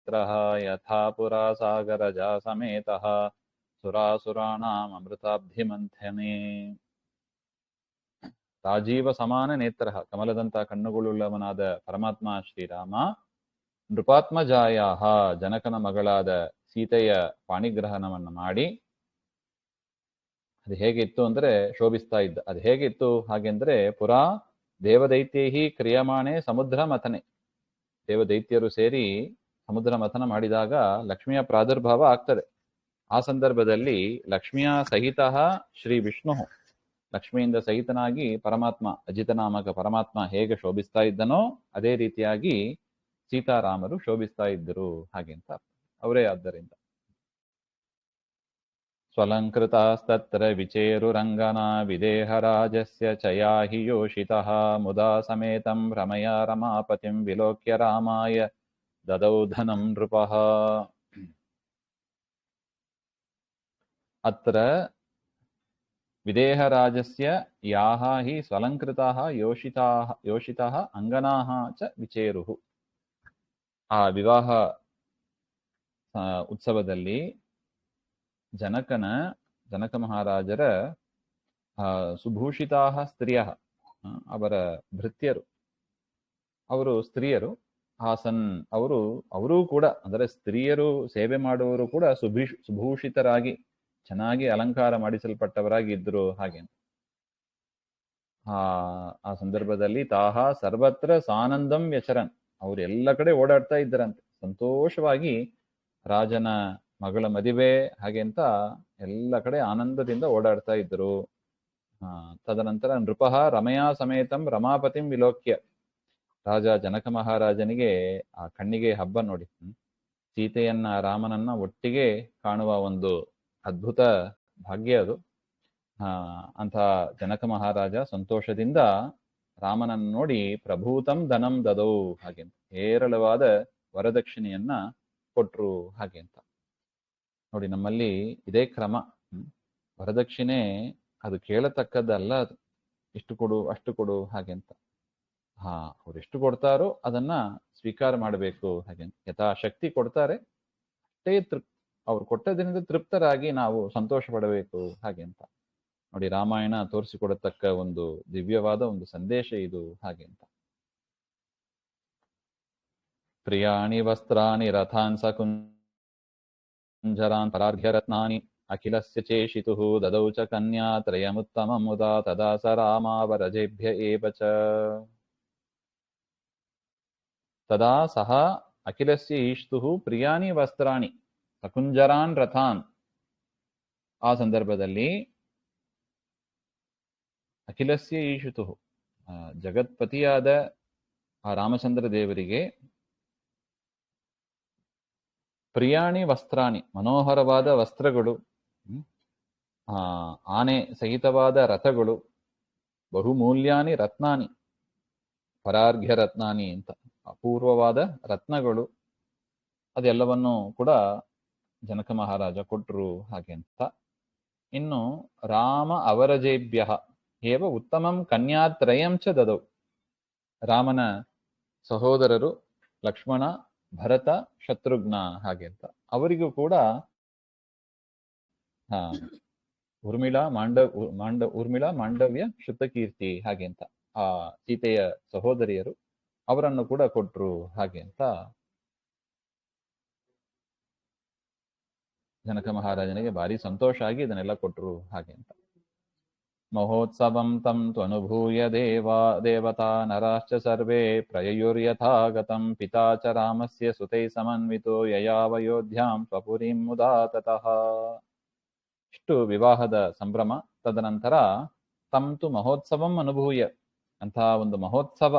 ನೇತ್ರಃ ಯಥಾ ಪುರಾ ಸಾಗರಜಾ ಸಮೇತಃ ಸುರಾಸುರಾಣಾಂ ಅಮೃತಾಬ್ಧಿಮಂಥನೆ. ರಾಜೀವ ಸಮಾನ ನೇತ್ರ, ಕಮಲದಂತಹ ಕಣ್ಣುಗಳುಳ್ಳವನಾದ ಪರಮಾತ್ಮ ಶ್ರೀರಾಮ ನೃಪಾತ್ಮಜಾಯ ಜನಕನ ಮಗಳಾದ ಸೀತೆಯ ಪಾಣಿಗ್ರಹಣವನ್ನು ಮಾಡಿ, ಅದು ಹೇಗಿತ್ತು ಅಂದ್ರೆ ಶೋಭಿಸ್ತಾ ಇದ್ದ. ಅದು ಹೇಗಿತ್ತು ಹಾಗೆಂದ್ರೆ, ಪುರಾ ದೇವದೈತ್ಯೈಹಿ ಕ್ರಿಯಮಾಣೆ ಸಮುದ್ರ ಮಥನೆ, ದೇವದೈತ್ಯರು ಸೇರಿ ಸಮುದ್ರ ಮಥನ ಮಾಡಿದಾಗ ಲಕ್ಷ್ಮಿಯ ಪ್ರಾದುರ್ಭಾವ ಆಗ್ತದೆ. ಆ ಸಂದರ್ಭದಲ್ಲಿ ಲಕ್ಷ್ಮಿಯ ಸಹಿತ ಶ್ರೀ ವಿಷ್ಣು, ಲಕ್ಷ್ಮಿಯಿಂದ ಸಹಿತನಾಗಿ ಪರಮಾತ್ಮ, ಅಜಿತನಾಮಕ ಪರಮಾತ್ಮ ಹೇಗೆ ಶೋಭಿಸ್ತಾ ಇದ್ದನೋ ಅದೇ ರೀತಿಯಾಗಿ ಸೀತಾರಾಮರು ಶೋಭಿಸ್ತಾ ಇದ್ದರು ಹಾಗೆಂತ ಅವರೇ. ಆದ್ದರಿಂದ ಸ್ವಲಂಕೃತಾಸ್ತತ್ರ ವಿಚೇರುರಂಗನಾ ವಿದೇಹರಾಜಸ್ಯ ಚಯಾಹಿ ಯೋಷಿತಃ ಮುದಾ ಸಮೇತಂ ರಮಯ ರಮಾಪತಿಂ ವಿಲೋಕ್ಯ ರಾಮಾಯ ದದೌ ಧನಂ ನೃಪಃ. ಅತ್ರ ವಿದೇಹರಾಜಸ್ಯ ಯಾಹ ಹಿ ಸ್ವಲಂಕೃತಾಃ ಯೋಷಿತಾಃ ಅಂಗನಾಃ ಚ ವಿಚೇರುಃ. ಆ ವಿವಾಹ ಉತ್ಸವದಲ್ಲಿ ಜನಕ ಮಹಾರಾಜರ ಸುಭೂಷಿತಾಃ ಸ್ತ್ರೀಯಃ, ಅವರ ಭೃತ್ಯರು, ಅವರು ಸ್ತ್ರೀಯರು, ಆಸನ್ ಅವರೂ ಕೂಡ, ಅಂದರೆ ಸ್ತ್ರೀಯರು ಸೇವೆ ಮಾಡುವವರು ಕೂಡ ಸುಭೂಷಿತರಾಗಿ ಚೆನ್ನಾಗಿ ಅಲಂಕಾರ ಮಾಡಿಸಲ್ಪಟ್ಟವರಾಗಿ ಇದ್ರು ಹಾಗೆ. ಆ ಸಂದರ್ಭದಲ್ಲಿ ತಾಹ ಸರ್ವತ್ರ ಸಾನಂದಂ ವ್ಯಚರನ್, ಅವ್ರು ಎಲ್ಲ ಕಡೆ ಓಡಾಡ್ತಾ ಇದ್ದರಂತೆ, ಸಂತೋಷವಾಗಿ ರಾಜನ ಮಗಳ ಮದುವೆ ಹಾಗೆ ಅಂತ ಎಲ್ಲ ಕಡೆ ಆನಂದದಿಂದ ಓಡಾಡ್ತಾ ಇದ್ರು. ತದನಂತರ ನೃಪಃ ರಮಯಾ ಸಮೇತಂ ರಮಾಪತಿಂ ವಿಲೋಕ್ಯ, ರಾಜ ಜನಕ ಮಹಾರಾಜನಿಗೆ ಆ ಕಣ್ಣಿಗೆ ಹಬ್ಬ ನೋಡಿ, ಸೀತೆಯನ್ನ ರಾಮನನ್ನ ಒಟ್ಟಿಗೆ ಕಾಣುವ ಒಂದು ಅದ್ಭುತ ಭಾಗ್ಯ ಅದು. ಅಂಥ ಜನಕ ಮಹಾರಾಜ ಸಂತೋಷದಿಂದ ರಾಮನನ್ನು ನೋಡಿ ಪ್ರಭೂತಂ ಧನಂ ದದೌ ಹಾಗೆ, ಹೇರಳವಾದ ವರದಕ್ಷಿಣೆಯನ್ನ ಕೊಟ್ರು ಹಾಗೆ ಅಂತ ನೋಡಿ. ನಮ್ಮಲ್ಲಿ ಇದೇ ಕ್ರಮ. ವರದಕ್ಷಿಣೆ ಅದು ಕೇಳತಕ್ಕದ್ದಲ್ಲ, ಅದು ಇಷ್ಟು ಕೊಡು ಅಷ್ಟು ಕೊಡು ಹಾಗೆ ಅಂತ. ಅವ್ರು ಎಷ್ಟು ಕೊಡ್ತಾರೋ ಅದನ್ನ ಸ್ವೀಕಾರ ಮಾಡಬೇಕು ಹಾಗೆ. ಯಥಾಶಕ್ತಿ ಕೊಡ್ತಾರೆ, ಅಷ್ಟೇ ಅವ್ರು ಕೊಟ್ಟದ್ರಿಂದ ತೃಪ್ತರಾಗಿ ನಾವು ಸಂತೋಷ ಪಡಬೇಕು ಹಾಗೆ ಅಂತ ನೋಡಿ. ರಾಮಾಯಣ ತೋರಿಸಿಕೊಡತಕ್ಕ ಒಂದು ದಿವ್ಯವಾದ ಒಂದು ಸಂದೇಶ ಇದು ಹಾಗೆ ಅಂತ. ಪ್ರಿಯಾಣಿ ವಸ್ತ್ರಾಣಿ ರಥಾನ್ ಸಕುಂಜರಾನ್ ಪರಾರ್ಘ್ಯರತ್ನಾನಿ ಅಖಿಲಸ್ಯ ಚೇಷಿತುಃ ದದೌ ಚ ಕನ್ಯಾ ತ್ರಯಮುತ್ತಮಂ ಮುದಾ ತದಾ ಸ ರಾಮಾವರಜೇಭ್ಯ ಏವ ಚ. ತದಾ ಸಹ ಅಖಿಲಸ್ಯ ಈಷ್ಟುಃ ಪ್ರಿಯಾಣಿ ವಸ್ತ್ರಾಣಿ ಸಕುಂಜರಾನ್ ರಥಾನ್. ಆ ಸಂದರ್ಭದಲ್ಲಿ ಅಖಿಲಸ್ಯ ಈಶುತುಃ, ಜಗತ್ಪತಿಯಾದ ಆ ರಾಮಚಂದ್ರ ದೇವರಿಗೆ ಪ್ರಿಯಾಣಿ ವಸ್ತ್ರಾಣಿ, ಮನೋಹರವಾದ ವಸ್ತ್ರಗಳು, ಆನೆ ಸಹಿತವಾದ ರಥಗಳು, ಬಹುಮೂಲ್ಯಾನಿ ರತ್ನಾನಿ, ಪರಾರ್ಘ್ಯ ರತ್ನಾನಿ ಅಂತ ಅಪೂರ್ವವಾದ ರತ್ನಗಳು, ಅದೆಲ್ಲವನ್ನು ಕೂಡ ಜನಕ ಮಹಾರಾಜ ಕೊಟ್ಟರು ಹಾಗೆ ಅಂತ. ಇನ್ನು ರಾಮ ಅವರಜೇಭ್ಯ ಏವ ಉತ್ತಮಂ ಕನ್ಯಾತ್ರಯಂ ಚ ದದೌ, ರಾಮನ ಸಹೋದರರು ಲಕ್ಷ್ಮಣ, ಭರತ, ಶತ್ರುಘ್ನ ಹಾಗೆ ಅಂತ ಅವರಿಗೂ ಕೂಡ ಊರ್ಮಿಳಾ ಮಾಂಡವ್ಯ ಶ್ರುತಕೀರ್ತಿ ಹಾಗೆ ಅಂತ ಆ ಸೀತೆಯ ಸಹೋದರಿಯರು, ಅವರನ್ನು ಕೂಡ ಕೊಟ್ರು ಹಾಗೆ ಅಂತ ಜನಕ ಮಹಾರಾಜನಿಗೆ ಭಾರಿ ಸಂತೋಷ ಆಗಿ ಇದನ್ನೆಲ್ಲ ಕೊಟ್ರು ಹಾಗೆ ಅಂತ. ಮಹೋತ್ಸವಂ ತಂ ತ್ವನುಭೂಯ ದೇವತಾ ನರಾಶ್ಚ ಸರ್ವೇ ಪ್ರಯಯುರ್ಯಥಾಗತಂ ಪಿತಾ ಚ ರಾಮಸ್ಯ ಸುತೈ ಸಮನ್ವಿತೋ ಯಯಾವಯೋಧ್ಯಾಂ ಸ್ವಪುರೀಂ ಮುದಾ ತತಃ. ಇಷ್ಟು ವಿವಾಹದ ಸಂಭ್ರಮ. ತದನಂತರ ತಂ ತು ಮಹೋತ್ಸವಂ ಅನುಭೂಯ, ಅಂತಹ ಒಂದು ಮಹೋತ್ಸವ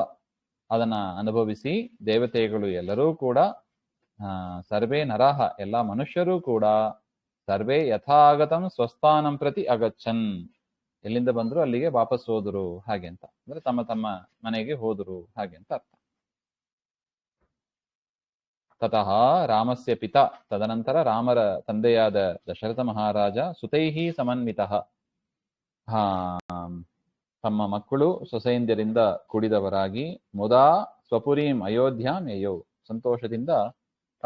ಅದನ್ನ ಅನುಭವಿಸಿ ದೇವತೆಗಳು ಎಲ್ಲರೂ ಕೂಡ, ಸರ್ವೇ ನರಹ ಎಲ್ಲ ಮನುಷ್ಯರೂ ಕೂಡ, ಸರ್ವೇ ಯಥಾಗತಂ ಸ್ವಸ್ಥಾನಂ ಪ್ರತಿ ಅಗಚ್ಚನ್, ಎಲ್ಲಿಂದ ಬಂದ್ರು ಅಲ್ಲಿಗೆ ವಾಪಸ್ ಹೋದ್ರು ಹಾಗೆ ಅಂತ, ಅಂದ್ರೆ ತಮ್ಮ ತಮ್ಮ ಮನೆಗೆ ಹೋದ್ರು ಹಾಗೆ ಅಂತ ಅರ್ಥ. ತತಃ ರಾಮಸ್ಯ ಪಿತಾ, ತದನಂತರ ರಾಮರ ತಂದೆಯಾದ ದಶರಥ ಮಹಾರಾಜ ಸುತೈಹಿ ಸಮನ್ವಿತಃ, ತಮ್ಮ ಮಕ್ಕಳು ಸೊಸೆಯಂದಿರಿಂದ ಕೂಡಿದವರಾಗಿ ಮುದಾ ಸ್ವಪುರೀಂ ಅಯೋಧ್ಯಾಂ ಯಯೌ, ಸಂತೋಷದಿಂದ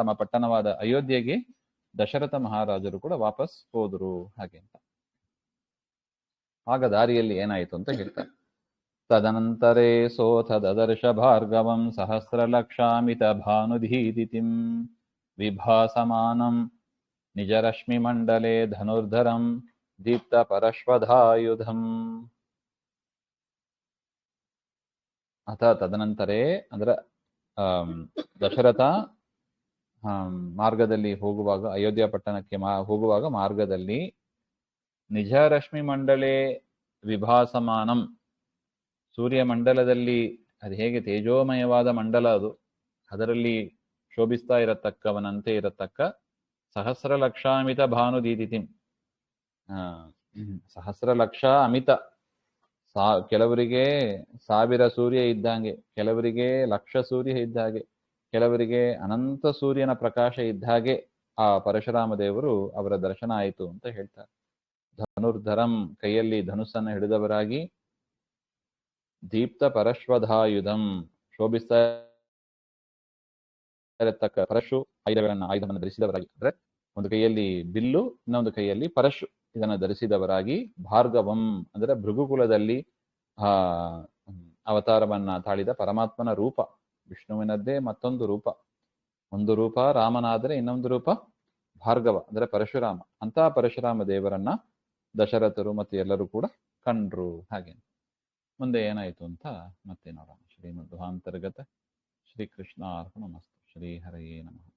ತಮ್ಮ ಪಟ್ಟಣವಾದ ಅಯೋಧ್ಯೆಗೆ ದಶರಥ ಮಹಾರಾಜರು ಕೂಡ ವಾಪಸ್ ಹೋದರು ಹಾಗೆ ಅಂತ. ಆಗ ದಾರಿಯಲ್ಲಿ ಏನಾಯಿತು ಅಂತ ಹೇಳ್ತಾರೆ. ತದನಂತರೇ ಸೋಥ ದದರ್ಶ ಭಾರ್ಗವಂ ಸಹಸ್ರಲಕ್ಷಾಮಿತ ಭಾನುಧೀದಿತಿಂ ವಿಭಾಸಮಾನಂ ನಿಜರಶ್ಮಿ ಮಂಡಲೆ ಧನುರ್ಧರಂ ದೀಪ್ತ ಪರಶ್ವಧಾಯುಧಂ. ಅಥ ತದನಂತರೇ ಅಂದ್ರೆ ದಶರಥ ಮಾರ್ಗದಲ್ಲಿ ಹೋಗುವಾಗ, ಅಯೋಧ್ಯ ಪಟ್ಟಣಕ್ಕೆ ಹೋಗುವಾಗ ಮಾರ್ಗದಲ್ಲಿ ನಿಜ ರಶ್ಮಿ ಮಂಡಲೆ ವಿಭಾಸಮಾನಂ, ಸೂರ್ಯಮಂಡಲದಲ್ಲಿ ಅದು ಹೇಗೆ ತೇಜೋಮಯವಾದ ಮಂಡಲ ಅದು, ಅದರಲ್ಲಿ ಶೋಭಿಸ್ತಾ ಇರತಕ್ಕವನಂತೆ ಇರತಕ್ಕ ಸಹಸ್ರ ಲಕ್ಷಾಮಿತ ಭಾನುದೀದಿತಿಂ, ಸಹಸ್ರ ಲಕ್ಷ ಅಮಿತ, ಕೆಲವರಿಗೆ 1000 ಸೂರ್ಯ ಇದ್ದಂಗೆ, ಕೆಲವರಿಗೆ 1,00,000 ಸೂರ್ಯ ಇದ್ದ ಹಾಗೆ, ಕೆಲವರಿಗೆ ಅನಂತ ಸೂರ್ಯನ ಪ್ರಕಾಶ ಇದ್ದ ಹಾಗೆ ಆ ಪರಶುರಾಮ ದೇವರು ಅವರ ದರ್ಶನ ಆಯಿತು ಅಂತ ಹೇಳ್ತಾರೆ. ಧನುರ್ಧರಂ, ಕೈಯಲ್ಲಿ ಧನುಸ್ಸನ್ನು ಹಿಡಿದವರಾಗಿ, ದೀಪ್ತ ಪರಶ್ವಧಾಯುಧಂ, ಶೋಭಿಸ್ತಾ ಇರತಕ್ಕ ಪರಶು ಆಯುಧವನ್ನು ಧರಿಸಿದವರಾಗಿ, ಅಂದ್ರೆ ಒಂದು ಕೈಯಲ್ಲಿ ಬಿಲ್ಲು, ಇನ್ನೊಂದು ಕೈಯಲ್ಲಿ ಪರಶು, ಇದನ್ನು ಧರಿಸಿದವರಾಗಿ, ಭಾರ್ಗವಂ ಅಂದ್ರೆ ಭೃಗುಕುಲದಲ್ಲಿ ಅವತಾರವನ್ನ ತಾಳಿದ ಪರಮಾತ್ಮನ ರೂಪ, ವಿಷ್ಣುವಿನದ್ದೇ ಮತ್ತೊಂದು ರೂಪ, ಒಂದು ರೂಪ ರಾಮನಾದರೆ ಇನ್ನೊಂದು ರೂಪ ಭಾರ್ಗವ ಅಂದ್ರೆ ಪರಶುರಾಮ. ಅಂತ ಪರಶುರಾಮ ದೇವರನ್ನ ದಶರಥರು ಮತ್ತು ಎಲ್ಲರೂ ಕೂಡ ಕಂಡ್ರು. ಹಾಗೆ ಮುಂದೆ ಏನಾಯಿತು ಅಂತ ಮತ್ತೆ ನೋಡೋಣ. ಶ್ರೀಮಧ್ವಾಂತರ್ಗತ ಶ್ರೀಕೃಷ್ಣ ಅರ್ಪಣಮಸ್ತು. ಶ್ರೀ ಹರಯೇ ನಮಃ.